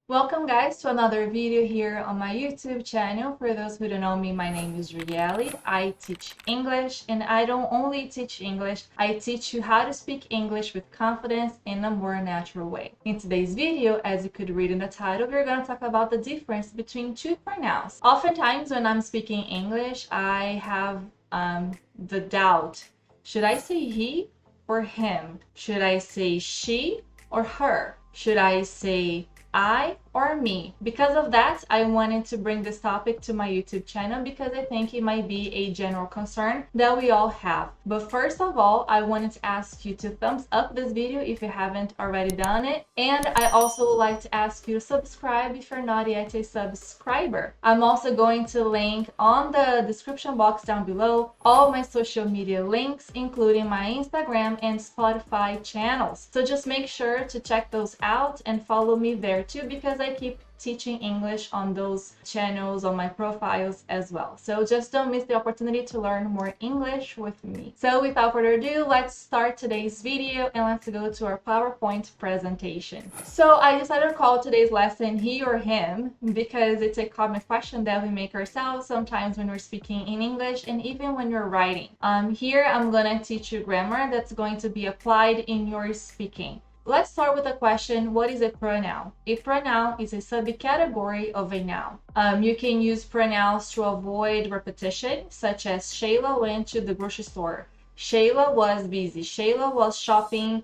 Welcome guys to another video here on my YouTube channel. For those who don't know me, my name is Drielle. I teach English, and I don't only teach English, I teach you how to speak English with confidence in a more natural way. In today's video, as you could read in the title, we're going to talk about the difference between two pronouns. Oftentimes when I'm speaking English, I have the doubt. Should I say he or him? Should I say she or her? Should I say I or me? Because of that, I wanted to bring this topic to my YouTube channel because I think it might be a general concern that we all have. But first of all, I wanted to ask you to thumbs up this video if you haven't already done it. And I also would like to ask you to subscribe if you're not yet a subscriber. I'm also going to link on the description box down below all my social media links, including my Instagram and Spotify channels. So just make sure to check those out and follow me there too, because I keep teaching English on those channels, on my profiles as well. So just don't miss the opportunity to learn more English with me. So without further ado, let's start today's video and let's go to our PowerPoint presentation. So I decided to call today's lesson he or him because it's a common question that we make ourselves sometimes when we're speaking in English and even when you're writing. Here I'm gonna teach you grammar that's going to be applied in your speaking. Let's start with a question. What is a pronoun? A pronoun is a subcategory of a noun. You can use pronouns to avoid repetition, such as Shayla went to the grocery store. Shayla was busy. Shayla was shopping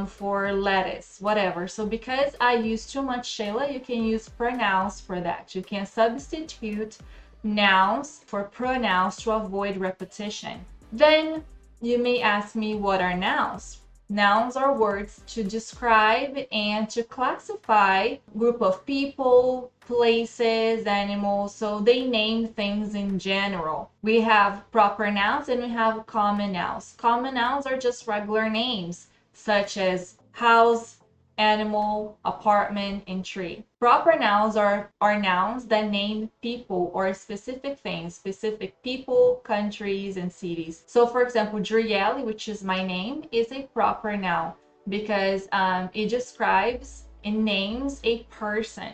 for lettuce, whatever. So because I use too much Shayla, you can use pronouns for that. You can substitute nouns for pronouns to avoid repetition. Then you may ask me, what are nouns? Nouns are words to describe and to classify group of people, places, animals, so they name things in general. We have proper nouns and we have common nouns. Common nouns are just regular names, such as house, animal, apartment, and tree. Proper nouns are nouns that name people or specific things, specific people, countries, and cities. So for example, Drielle, which is my name, is a proper noun because it describes and names a person,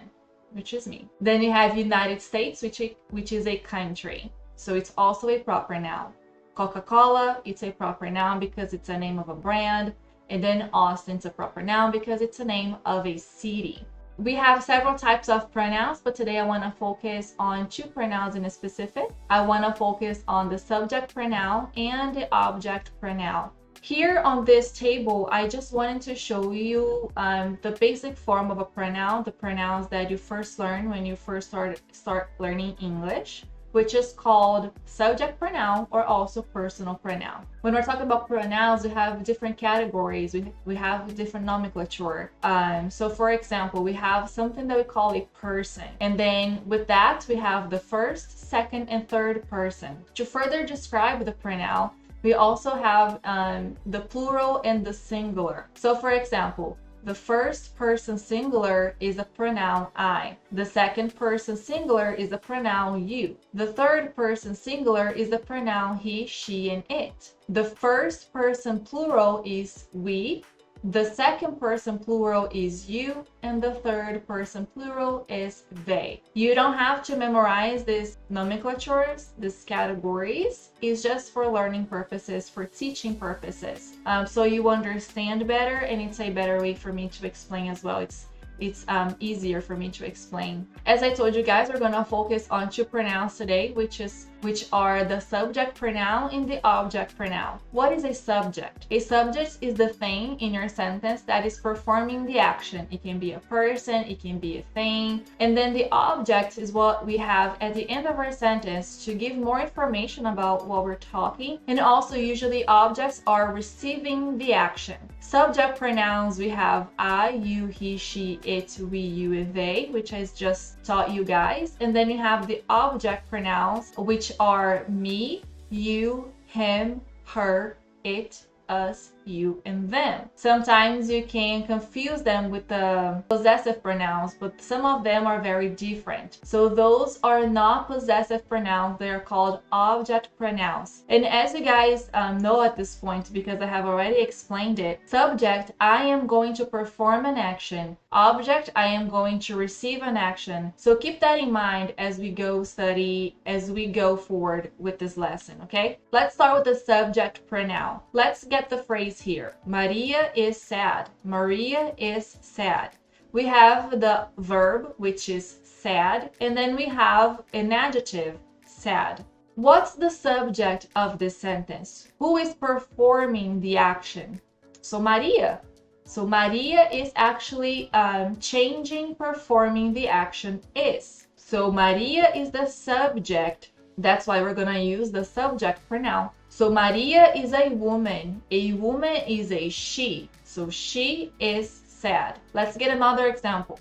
which is me. Then you have United States, which is a country. So it's also a proper noun. Coca-Cola, it's a proper noun because it's a name of a brand. And then Austin's a proper noun because it's a name of a city. We have several types of pronouns, but today I want to focus on two pronouns in specific. I want to focus on the subject pronoun and the object pronoun. Here on this table, I just wanted to show you the basic form of a pronoun, the pronouns that you first learn when you first start learning English, which is called subject pronoun or also personal pronoun. When we're talking about pronouns, we have different categories. We have different nomenclature. So for example, we have something that we call a person. And then with that, we have the first, second, and third person. To further describe the pronoun, we also have the plural and the singular. So for example, the first person singular is a pronoun I. The second person singular is a pronoun you. The third person singular is a pronoun he, she, and it. The first person plural is we. The second person plural is you, and the third person plural is they. You don't have to memorize these nomenclatures, these categories. It's just for learning purposes, for teaching purposes. So you understand better, and it's a better way for me to explain as well. It's easier for me to explain. As I told you guys, we're gonna focus on two pronouns today, which are the subject pronoun and the object pronoun. What is a subject? A subject is the thing in your sentence that is performing the action. It can be a person, it can be a thing. And then the object is what we have at the end of our sentence to give more information about what we're talking. And also usually objects are receiving the action. Subject pronouns, we have I, you, he, she, it, we, you, and they, which I just taught you guys. And then we have the object pronouns, which are me, you, him, her, it, us, you, and them. Sometimes you can confuse them with the possessive pronouns, but some of them are very different. So those are not possessive pronouns. They are called object pronouns. And as you guys know at this point, because I have already explained it, subject, I am going to perform an action. Object, I am going to receive an action. So keep that in mind as we go forward with this lesson, okay? Let's start with the subject pronoun. Let's get the phrase here. Maria is sad. Maria is sad. We have the verb, which is sad, and then we have an adjective, sad. What's the subject of this sentence? Who is performing the action? So Maria. So Maria is actually changing, performing the action is. So Maria is the subject. That's why we're going to use the subject pronoun. So Maria is a woman. A woman is a she. So she is sad. Let's get another example.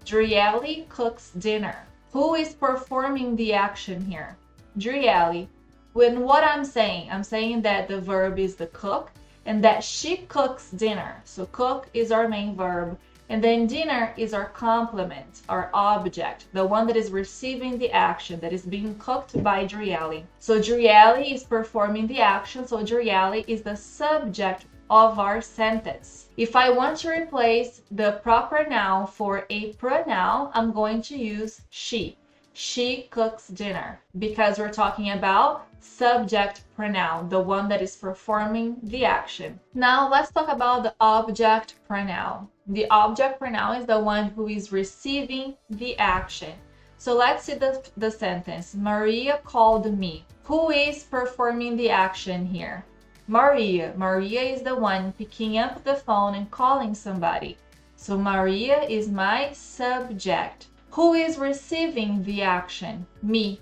Drielle cooks dinner. Who is performing the action here? Drielle. When what I'm saying that the verb is the cook and that she cooks dinner. So cook is our main verb. And then dinner is our complement, our object, the one that is receiving the action, that is being cooked by Drielle. So Drielle is performing the action, so Drielle is the subject of our sentence. If I want to replace the proper noun for a pronoun, I'm going to use she. She cooks dinner, because we're talking about subject pronoun, the one that is performing the action. Now let's talk about the object pronoun. The object pronoun is the one who is receiving the action. So let's see the sentence. Maria called me. Who is performing the action here? Maria. Maria is the one picking up the phone and calling somebody. So Maria is my subject. Who is receiving the action? Me.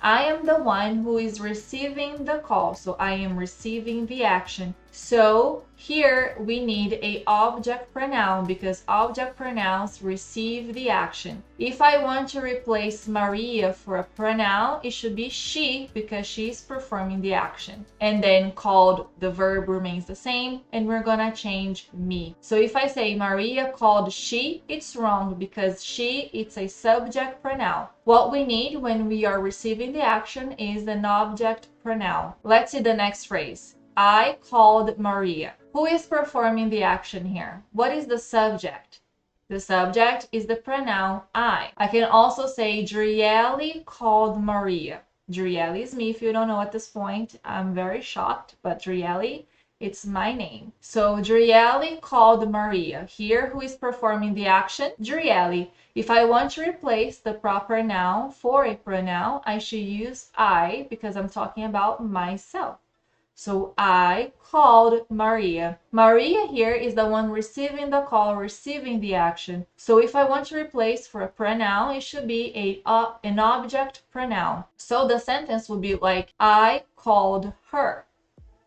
I am the one who is receiving the call, so I am receiving the action. So here we need a object pronoun because object pronouns receive the action. If I want to replace Maria for a pronoun, it should be she because she's performing the action. And then called, the verb remains the same, and we're gonna change me. So if I say Maria called she, it's wrong because she, it's a subject pronoun. What we need when we are receiving the action is an object pronoun. Let's see the next phrase. I called Maria. Who is performing the action here? What is the subject? The subject is the pronoun I. I can also say Drielle called Maria. Drielle is me if you don't know at this point. I'm very shocked, but Drielle, it's my name. So Drielle called Maria. Here, who is performing the action? Drielle. If I want to replace the proper noun for a pronoun, I should use I because I'm talking about myself. So I called Maria. Maria here is the one receiving the call, receiving the action. So if I want to replace for a pronoun, it should be an object pronoun. So the sentence would be like, I called her.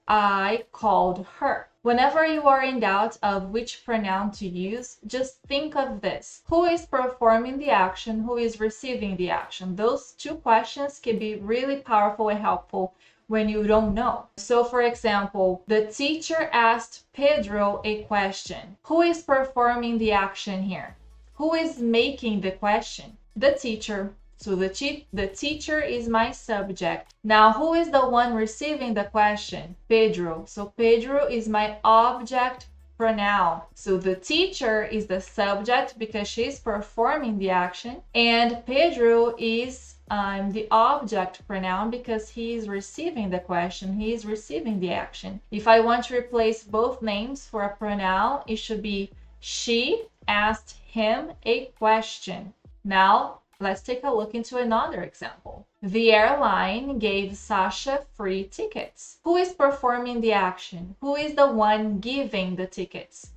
I called her. Whenever you are in doubt of which pronoun to use, just think of this. Who is performing the action? Who is receiving the action? Those two questions can be really powerful and helpful when you don't know. So for example, the teacher asked Pedro a question. Who is performing the action here? Who is making the question? The teacher. So the teacher is my subject. Now, who is the one receiving the question? Pedro. So Pedro is my object pronoun. So the teacher is the subject because she's performing the action, and Pedro is the object pronoun because he is receiving the question, he is receiving the action. If I want to replace both names for a pronoun, it should be she asked him a question. Now, let's take a look into another example. The airline gave Sasha free tickets. Who is performing the action? Who is the one giving the tickets?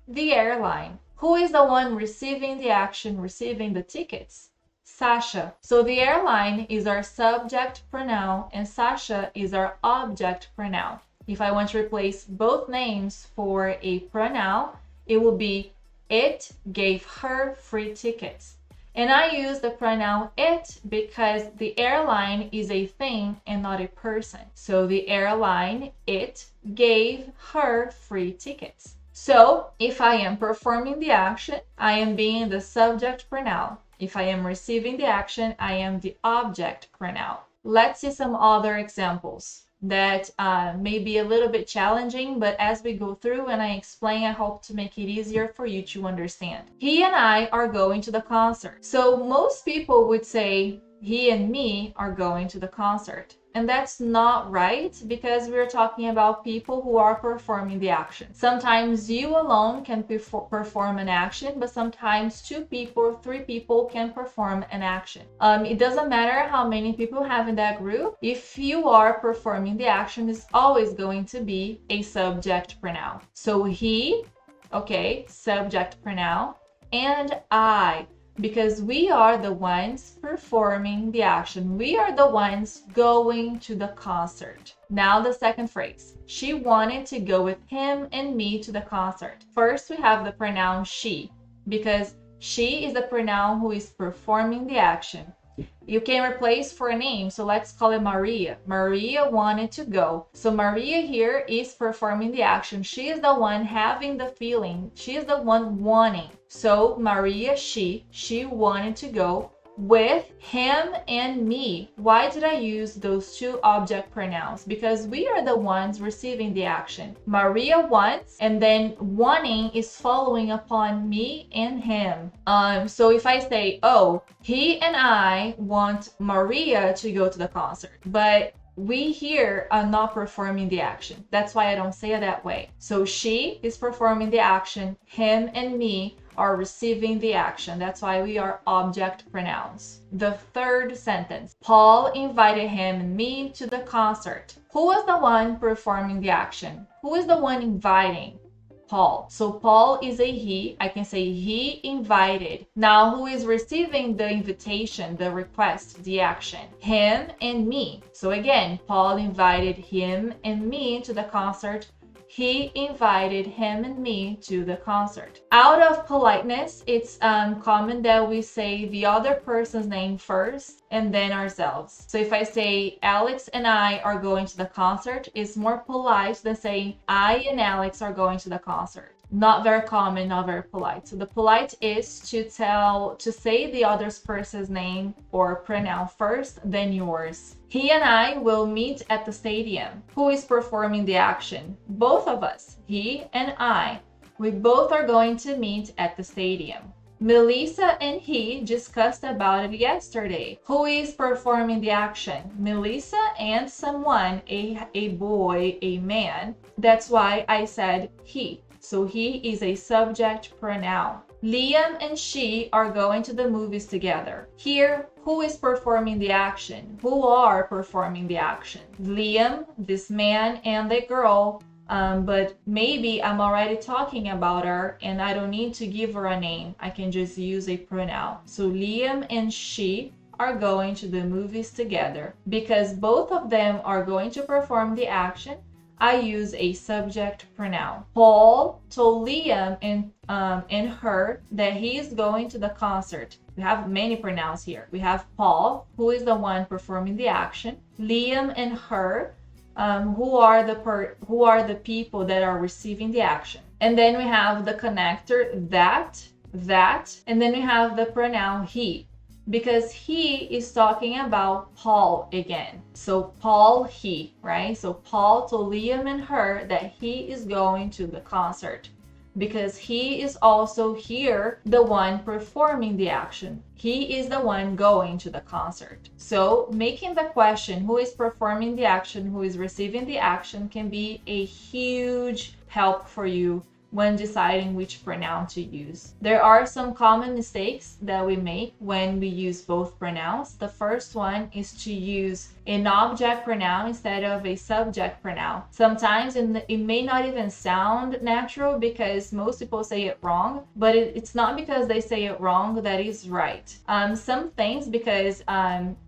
The airline. Who is the one receiving the action, receiving the tickets? Sasha. So the airline is our subject pronoun and Sasha is our object pronoun. If I want to replace both names for a pronoun, it will be it gave her free tickets. And I use the pronoun it because the airline is a thing and not a person. So the airline, it, gave her free tickets. So if I am performing the action, I am being the subject pronoun. If I am receiving the action, I am the object pronoun. Let's see some other examples that may be a little bit challenging, but as we go through and I explain, I hope to make it easier for you to understand. He and I are going to the concert. So most people would say he and me are going to the concert. And that's not right because we're talking about people who are performing the action. Sometimes you alone can perform an action, but sometimes 2 people, 3 people can perform an action. It doesn't matter how many people have in that group. If you are performing the action, it's always going to be a subject pronoun. So he, okay, subject pronoun, and I, because we are the ones performing the action. We are the ones going to the concert. Now the second phrase. She wanted to go with him and me to the concert. First, we have the pronoun she, because she is the pronoun who is performing the action. You can replace for a name, so let's call it Maria. Maria wanted to go. So Maria here is performing the action. She is the one having the feeling. She is the one wanting. So Maria, she wanted to go with him and me. Why did I use those 2 object pronouns? Because we are the ones receiving the action. Maria wants, and then wanting is following upon me and him. So if I say, oh, he and I want Maria to go to the concert, but we here are not performing the action. That's why I don't say it that way. So she is performing the action, him and me are receiving the action. That's why we are object pronouns. The third sentence. Paul invited him and me to the concert. Who was the one performing the action? Who is the one inviting? Paul. So Paul is a he. I can say he invited. Now who is receiving the invitation, the request, the action? Him and me. So again, Paul invited him and me to the concert. He invited him and me to the concert. Out of politeness, it's common that we say the other person's name first and then ourselves. So if I say Alex and I are going to the concert, it's more polite than saying I and Alex are going to the concert. Not very common, not very polite. So the polite is to say the other person's name or pronoun first, then yours. He and I will meet at the stadium. Who is performing the action? Both of us, he and I. We both are going to meet at the stadium. Melissa and he discussed about it yesterday. Who is performing the action? Melissa and someone, a boy, a man. That's why I said he. So he is a subject pronoun. Liam and she are going to the movies together. Here, who is performing the action? Who are performing the action? Liam, this man, and the girl. But maybe I'm already talking about her and I don't need to give her a name. I can just use a pronoun. So Liam and she are going to the movies together. Because both of them are going to perform the action, I use a subject pronoun. Paul told Liam and her that he is going to the concert. We have many pronouns here. We have Paul, who is the one performing the action. Liam and her, who are the people that are receiving the action. And then we have the connector that, and then we have the pronoun he. Because he is talking about Paul again. So Paul, he, right? So Paul told Liam and her that he is going to the concert. Because he is also here the one performing the action. He is the one going to the concert. So making the question who is performing the action, who is receiving the action can be a huge help for you when deciding which pronoun to use. There are some common mistakes that we make when we use both pronouns. The first one is to use an object pronoun instead of a subject pronoun. Sometimes it may not even sound natural because most people say it wrong, but it's not because they say it wrong that is right. Some things because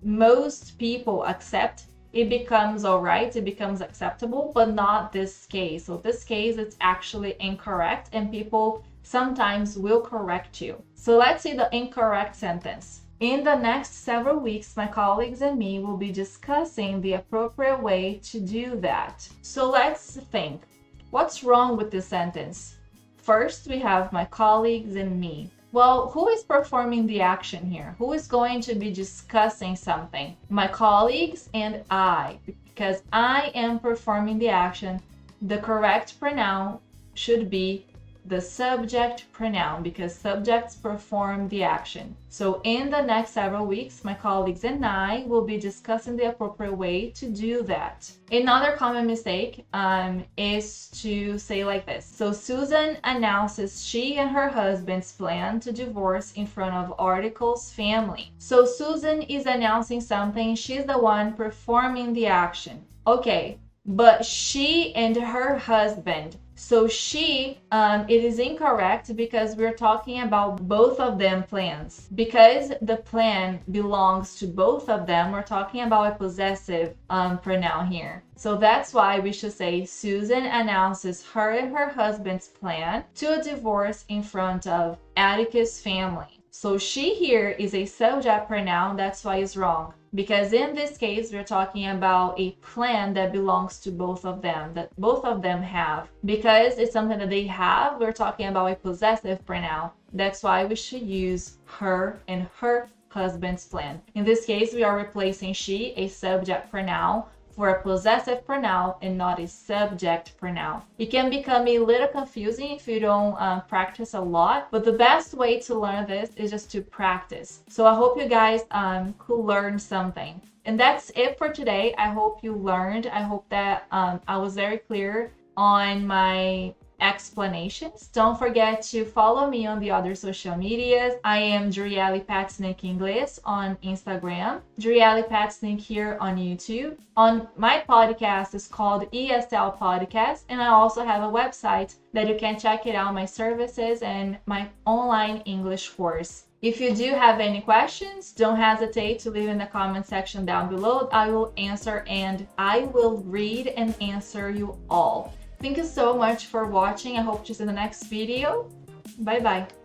most people accept it becomes all right, it becomes acceptable, but not this case. So this case, it's actually incorrect and people sometimes will correct you. So let's see the incorrect sentence. In the next several weeks, my colleagues and me will be discussing the appropriate way to do that. So let's think. What's wrong with this sentence? First, we have my colleagues and me. Well, who is performing the action here? Who is going to be discussing something? My colleagues and I. Because I am performing the action, the correct pronoun should be the subject pronoun because subjects perform the action. So in the next several weeks, my colleagues and I will be discussing the appropriate way to do that. Another common mistake is to say like this. So Susan announces she and her husband's plan to divorce in front of Article's family. So Susan is announcing something. She's the one performing the action. Okay, but she and her husband. So she, it is incorrect because we're talking about both of them plans. Because the plan belongs to both of them, we're talking about a possessive pronoun here. So that's why we should say Susan announces her and her husband's plan to a divorce in front of Atticus' family. So she here is a subject pronoun, that's why it's wrong. Because in this case, we're talking about a plan that belongs to both of them, that both of them have. Because it's something that they have, we're talking about a possessive pronoun. That's why we should use her and her husband's plan. In this case, we are replacing she, a subject pronoun, for a possessive pronoun and not a subject pronoun. It can become a little confusing if you don't practice a lot, but the best way to learn this is just to practice. So I hope you guys could learn something. And that's it for today. I hope you learned. I hope that I was very clear on my explanations. Don't forget to follow me on the other social medias. I am Drielle Inglês on Instagram, Drielle here on YouTube. On my podcast is called ESL Podcast, and I also have a website that you can check it out, my services and my online English course. If you do have any questions, don't hesitate to leave in the comment section down below. I will answer and I will read and answer you all. Thank you so much for watching. I hope to see you in the next video. Bye bye.